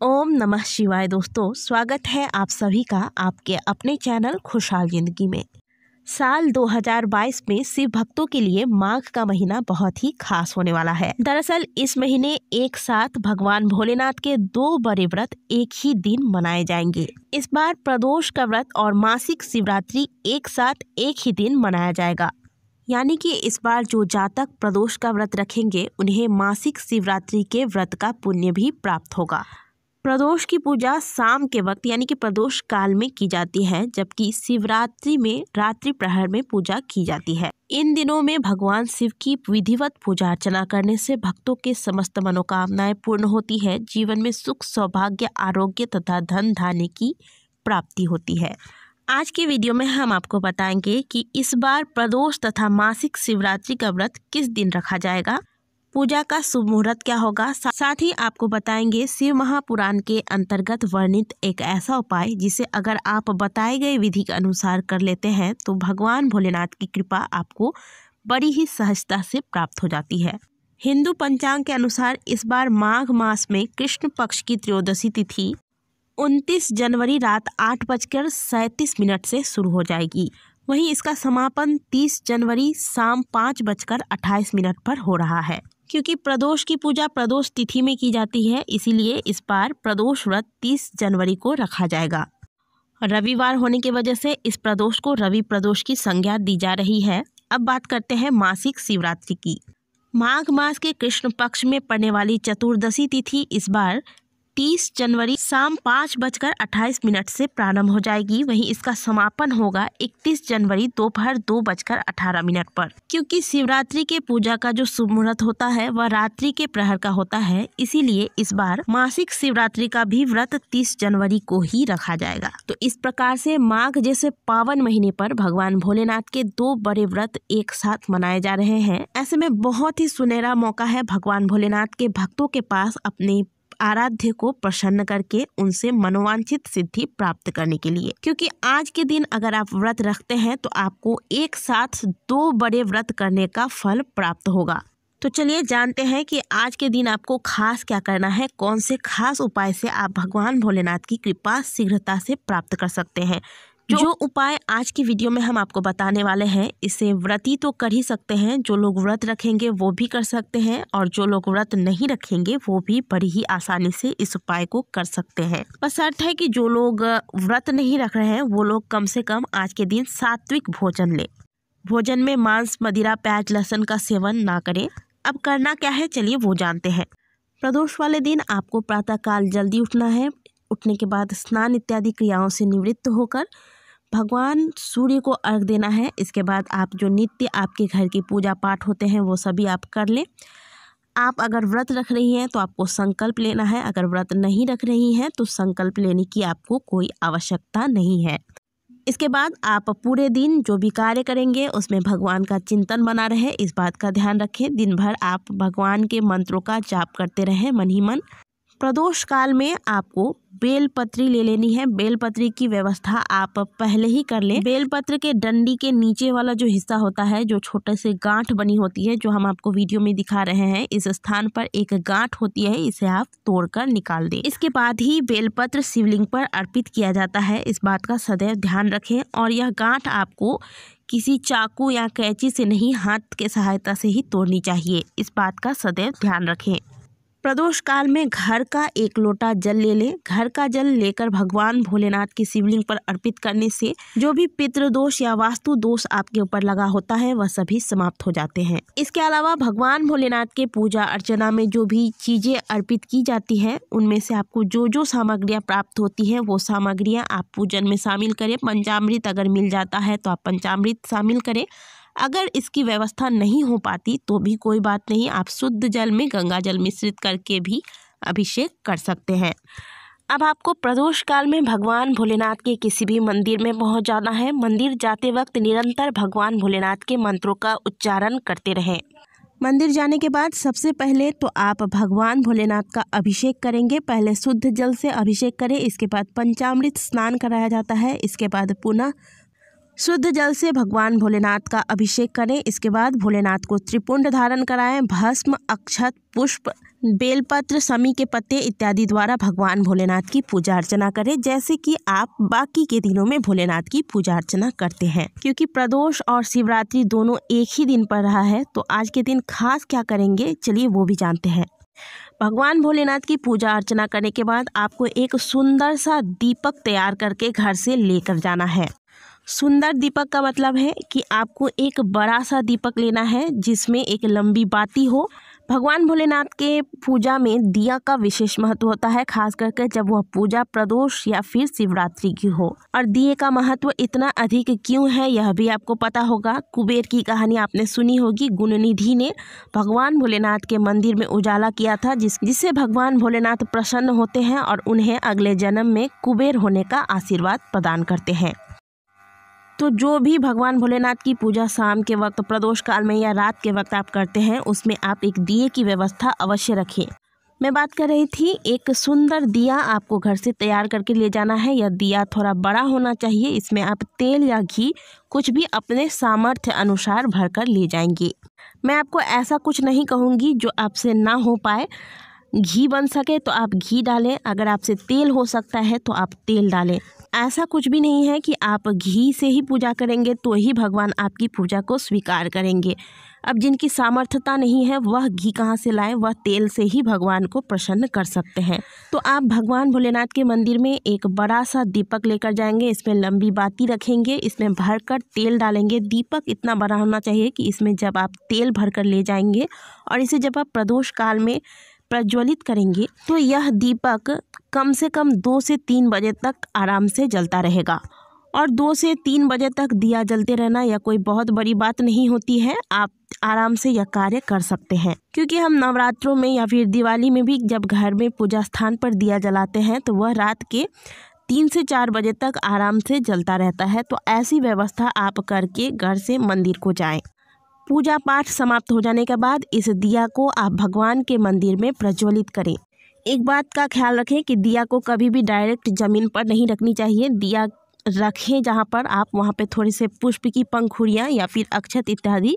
ओम नमः शिवाय। दोस्तों, स्वागत है आप सभी का आपके अपने चैनल खुशहाल जिंदगी में। साल 2022 में शिव भक्तों के लिए माघ का महीना बहुत ही खास होने वाला है। दरअसल इस महीने एक साथ भगवान भोलेनाथ के दो बड़े व्रत एक ही दिन मनाए जाएंगे। इस बार प्रदोष का व्रत और मासिक शिवरात्रि एक साथ एक ही दिन मनाया जाएगा। यानी कि इस बार जो जातक प्रदोष का व्रत रखेंगे उन्हें मासिक शिवरात्रि के व्रत का पुण्य भी प्राप्त होगा। प्रदोष की पूजा शाम के वक्त यानी कि प्रदोष काल में की जाती है, जबकि शिवरात्रि में रात्रि प्रहर में पूजा की जाती है। इन दिनों में भगवान शिव की विधिवत पूजा अर्चना करने से भक्तों के समस्त मनोकामनाएं पूर्ण होती है। जीवन में सुख, सौभाग्य, आरोग्य तथा धन धान्य की प्राप्ति होती है। आज के वीडियो में हम आपको बताएंगे कि इस बार प्रदोष तथा मासिक शिवरात्रि का व्रत किस दिन रखा जाएगा, पूजा का शुभ मुहूर्त क्या होगा। साथ ही आपको बताएंगे शिव महापुराण के अंतर्गत वर्णित एक ऐसा उपाय जिसे अगर आप बताए गए विधि के अनुसार कर लेते हैं तो भगवान भोलेनाथ की कृपा आपको बड़ी ही सहजता से प्राप्त हो जाती है। हिंदू पंचांग के अनुसार इस बार माघ मास में कृष्ण पक्ष की त्रयोदशी तिथि 29 जनवरी रात 8:37 से शुरू हो जाएगी। वहीं इसका समापन 30 जनवरी शाम 5:28 पर हो रहा है। क्योंकि प्रदोष की पूजा प्रदोष तिथि में की जाती है, इसीलिए इस बार प्रदोष व्रत 30 जनवरी को रखा जाएगा। रविवार होने की वजह से इस प्रदोष को रवि प्रदोष की संज्ञा दी जा रही है। अब बात करते हैं मासिक शिवरात्रि की। माघ मास के कृष्ण पक्ष में पड़ने वाली चतुर्दशी तिथि इस बार 30 जनवरी शाम 5:28 से प्रारंभ हो जाएगी। वहीं इसका समापन होगा 31 जनवरी दोपहर 2:18 पर। क्योंकि शिवरात्रि के पूजा का जो शुभ मुहूर्त होता है वह रात्रि के प्रहर का होता है, इसीलिए इस बार मासिक शिवरात्रि का भी व्रत 30 जनवरी को ही रखा जाएगा। तो इस प्रकार से माघ जैसे पावन महीने पर भगवान भोलेनाथ के दो बड़े व्रत एक साथ मनाए जा रहे हैं। ऐसे में बहुत ही सुनहरा मौका है भगवान भोलेनाथ के भक्तों के पास अपने आराध्य को प्रसन्न करके उनसे मनोवांछित सिद्धि प्राप्त करने के लिए। क्योंकि आज के दिन अगर आप व्रत रखते हैं तो आपको एक साथ दो बड़े व्रत करने का फल प्राप्त होगा। तो चलिए जानते हैं कि आज के दिन आपको खास क्या करना है, कौन से खास उपाय से आप भगवान भोलेनाथ की कृपा शीघ्रता से प्राप्त कर सकते हैं। जो उपाय आज की वीडियो में हम आपको बताने वाले हैं, इसे व्रती तो कर ही सकते हैं, जो लोग व्रत रखेंगे वो भी कर सकते हैं, और जो लोग व्रत नहीं रखेंगे वो भी बड़ी ही आसानी से इस उपाय को कर सकते हैं। बस शर्त है कि जो लोग व्रत नहीं रख रहे हैं वो लोग कम से कम आज के दिन सात्विक भोजन लें। भोजन में मांस, मदिरा, प्याज, लहसुन का सेवन ना करें। अब करना क्या है, चलिए वो जानते हैं। प्रदोष वाले दिन आपको प्रातःकाल जल्दी उठना है। उठने के बाद स्नान इत्यादि क्रियाओं से निवृत्त होकर भगवान सूर्य को अर्घ देना है। इसके बाद आप जो नित्य आपके घर की पूजा पाठ होते हैं वो सभी आप कर लें। आप अगर व्रत रख रही हैं तो आपको संकल्प लेना है, अगर व्रत नहीं रख रही हैं तो संकल्प लेने की आपको कोई आवश्यकता नहीं है। इसके बाद आप पूरे दिन जो भी कार्य करेंगे उसमें भगवान का चिंतन बना रहे, इस बात का ध्यान रखें। दिन भर आप भगवान के मंत्रों का जाप करते रहें मन ही मन। प्रदोष काल में आपको बेलपत्री ले लेनी है। बेलपत्री की व्यवस्था आप पहले ही कर लें। बेलपत्र के डंडी के नीचे वाला जो हिस्सा होता है, जो छोटे से गांठ बनी होती है, जो हम आपको वीडियो में दिखा रहे हैं, इस स्थान पर एक गांठ होती है, इसे आप तोड़कर निकाल दें। इसके बाद ही बेलपत्र शिवलिंग पर अर्पित किया जाता है, इस बात का सदैव ध्यान रखें। और यह गांठ आपको किसी चाकू या कैंची से नहीं, हाथ के सहायता से ही तोड़नी चाहिए, इस बात का सदैव ध्यान रखें। प्रदोष काल में घर का एक लोटा जल ले लें। घर का जल लेकर भगवान भोलेनाथ की शिवलिंग पर अर्पित करने से जो भी पितृदोष या वास्तु दोष आपके ऊपर लगा होता है वह सभी समाप्त हो जाते हैं। इसके अलावा भगवान भोलेनाथ के पूजा अर्चना में जो भी चीजें अर्पित की जाती है उनमें से आपको जो जो सामग्रियाँ प्राप्त होती हैं वो सामग्रियाँ आप पूजन में शामिल करें। पंचामृत अगर मिल जाता है तो आप पंचामृत शामिल करें। अगर इसकी व्यवस्था नहीं हो पाती तो भी कोई बात नहीं, आप शुद्ध जल में गंगा जल मिश्रित करके भी अभिषेक कर सकते हैं। अब आपको प्रदोष काल में भगवान भोलेनाथ के किसी भी मंदिर में पहुंच जाना है। मंदिर जाते वक्त निरंतर भगवान भोलेनाथ के मंत्रों का उच्चारण करते रहें। मंदिर जाने के बाद सबसे पहले तो आप भगवान भोलेनाथ का अभिषेक करेंगे। पहले शुद्ध जल से अभिषेक करें, इसके बाद पंचामृत स्नान कराया जाता है, इसके बाद पुनः शुद्ध जल से भगवान भोलेनाथ का अभिषेक करें। इसके बाद भोलेनाथ को त्रिपुंड धारण कराएं। भस्म, अक्षत, पुष्प, बेलपत्र, समी के पत्ते इत्यादि द्वारा भगवान भोलेनाथ की पूजा अर्चना करें, जैसे कि आप बाकी के दिनों में भोलेनाथ की पूजा अर्चना करते हैं। क्योंकि प्रदोष और शिवरात्रि दोनों एक ही दिन पर रहा है, तो आज के दिन खास क्या करेंगे, चलिए वो भी जानते हैं। भगवान भोलेनाथ की पूजा अर्चना करने के बाद आपको एक सुंदर सा दीपक तैयार करके घर से लेकर जाना है। सुंदर दीपक का मतलब है कि आपको एक बड़ा सा दीपक लेना है जिसमें एक लंबी बाती हो। भगवान भोलेनाथ के पूजा में दिया का विशेष महत्व होता है, खास करके जब वह पूजा प्रदोष या फिर शिवरात्रि की हो। और दिए का महत्व इतना अधिक क्यों है यह भी आपको पता होगा। कुबेर की कहानी आपने सुनी होगी। गुणनिधि ने भगवान भोलेनाथ के मंदिर में उजाला किया था, जिससे भगवान भोलेनाथ प्रसन्न होते हैं और उन्हें अगले जन्म में कुबेर होने का आशीर्वाद प्रदान करते हैं। तो जो भी भगवान भोलेनाथ की पूजा शाम के वक्त, प्रदोष काल में या रात के वक्त आप करते हैं, उसमें आप एक दिए की व्यवस्था अवश्य रखें। मैं बात कर रही थी, एक सुंदर दिया आपको घर से तैयार करके ले जाना है। यह दिया थोड़ा बड़ा होना चाहिए। इसमें आप तेल या घी कुछ भी अपने सामर्थ्य अनुसार भरकर ले जाएंगे। मैं आपको ऐसा कुछ नहीं कहूँगी जो आपसे ना हो पाए। घी बन सके तो आप घी डालें, अगर आपसे तेल हो सकता है तो आप तेल डालें। ऐसा कुछ भी नहीं है कि आप घी से ही पूजा करेंगे तो ही भगवान आपकी पूजा को स्वीकार करेंगे। अब जिनकी सामर्थ्यता नहीं है वह घी कहाँ से लाएं, वह तेल से ही भगवान को प्रसन्न कर सकते हैं। तो आप भगवान भोलेनाथ के मंदिर में एक बड़ा सा दीपक लेकर जाएंगे। इसमें लंबी बाती रखेंगे, इसमें भरकर तेल डालेंगे। दीपक इतना बड़ा होना चाहिए कि इसमें जब आप तेल भरकर ले जाएंगे और इसे जब आप प्रदोष काल में प्रज्वलित करेंगे तो यह दीपक कम से कम 2 से 3 बजे तक आराम से जलता रहेगा। और 2 से 3 बजे तक दिया जलते रहना यह कोई बहुत बड़ी बात नहीं होती है। आप आराम से यह कार्य कर सकते हैं। क्योंकि हम नवरात्रों में या फिर दिवाली में भी जब घर में पूजा स्थान पर दिया जलाते हैं तो वह रात के 3 से 4 बजे तक आराम से जलता रहता है। तो ऐसी व्यवस्था आप करके घर से मंदिर को जाएं। पूजा पाठ समाप्त हो जाने के बाद इस दिया को आप भगवान के मंदिर में प्रज्वलित करें। एक बात का ख्याल रखें कि दिया को कभी भी डायरेक्ट ज़मीन पर नहीं रखनी चाहिए। दिया रखें जहाँ पर, आप वहाँ पे थोड़े से पुष्प की पंखुड़ियाँ या फिर अक्षत इत्यादि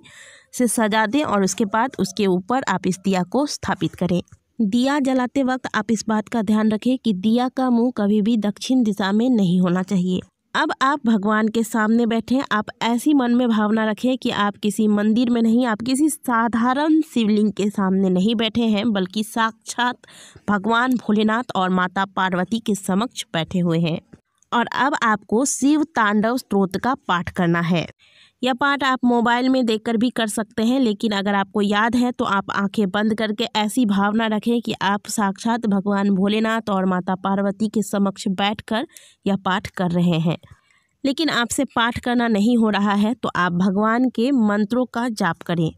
से सजा दें और उसके बाद उसके ऊपर आप इस दिया को स्थापित करें। दिया जलाते वक्त आप इस बात का ध्यान रखें कि दिया का मुंह कभी भी दक्षिण दिशा में नहीं होना चाहिए। अब आप भगवान के सामने बैठे, आप ऐसी मन में भावना रखें कि आप किसी मंदिर में नहीं, आप किसी साधारण शिवलिंग के सामने नहीं बैठे हैं, बल्कि साक्षात भगवान भोलेनाथ और माता पार्वती के समक्ष बैठे हुए हैं। और अब आपको शिव तांडव स्तोत्र का पाठ करना है। यह पाठ आप मोबाइल में देखकर भी कर सकते हैं, लेकिन अगर आपको याद है तो आप आंखें बंद करके ऐसी भावना रखें कि आप साक्षात भगवान भोलेनाथ और माता पार्वती के समक्ष बैठकर यह पाठ कर रहे हैं। लेकिन आपसे पाठ करना नहीं हो रहा है तो आप भगवान के मंत्रों का जाप करें।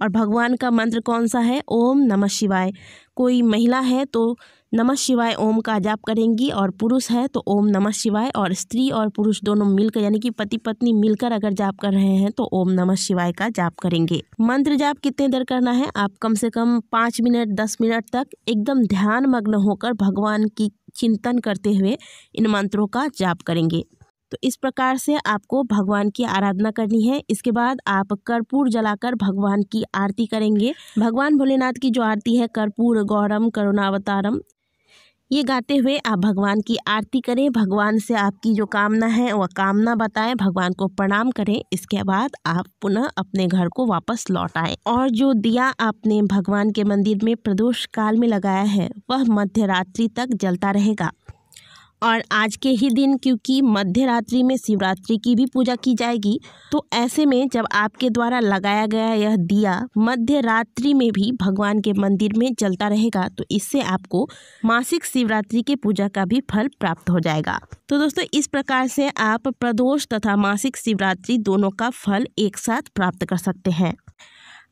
और भगवान का मंत्र कौन सा है? ओम नमः शिवाय। कोई महिला है तो नमः शिवाय ओम का जाप करेंगी, और पुरुष है तो ओम नमः शिवाय, और स्त्री और पुरुष दोनों मिलकर यानी कि पति पत्नी मिलकर अगर जाप कर रहे हैं तो ओम नमः शिवाय का जाप करेंगे। मंत्र जाप कितने देर करना है? आप कम से कम 5 मिनट 10 मिनट तक एकदम ध्यान मग्न होकर भगवान की चिंतन करते हुए इन मंत्रों का जाप करेंगे। तो इस प्रकार से आपको भगवान की आराधना करनी है। इसके बाद आप कर्पूर जलाकर भगवान की आरती करेंगे। भगवान भोलेनाथ की जो आरती है, कर्पूर गौरम करुणावतारम, ये गाते हुए आप भगवान की आरती करें। भगवान से आपकी जो कामना है वह कामना बताएं, भगवान को प्रणाम करें। इसके बाद आप पुनः अपने घर को वापस लौट आएं। और जो दिया आपने भगवान के मंदिर में प्रदोष काल में लगाया है वह मध्य रात्रि तक जलता रहेगा। और आज के ही दिन, क्योंकि मध्य रात्रि में शिवरात्रि की भी पूजा की जाएगी, तो ऐसे में जब आपके द्वारा लगाया गया यह दिया मध्य रात्रि में भी भगवान के मंदिर में जलता रहेगा, तो इससे आपको मासिक शिवरात्रि के पूजा का भी फल प्राप्त हो जाएगा। तो दोस्तों, इस प्रकार से आप प्रदोष तथा मासिक शिवरात्रि दोनों का फल एक साथ प्राप्त कर सकते हैं।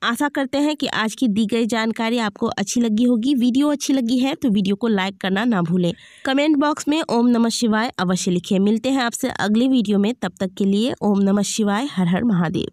आशा करते हैं कि आज की दी गई जानकारी आपको अच्छी लगी होगी। वीडियो अच्छी लगी है तो वीडियो को लाइक करना ना भूलें। कमेंट बॉक्स में ओम नमः शिवाय अवश्य लिखें। मिलते हैं आपसे अगले वीडियो में, तब तक के लिए ओम नमः शिवाय। हर हर महादेव।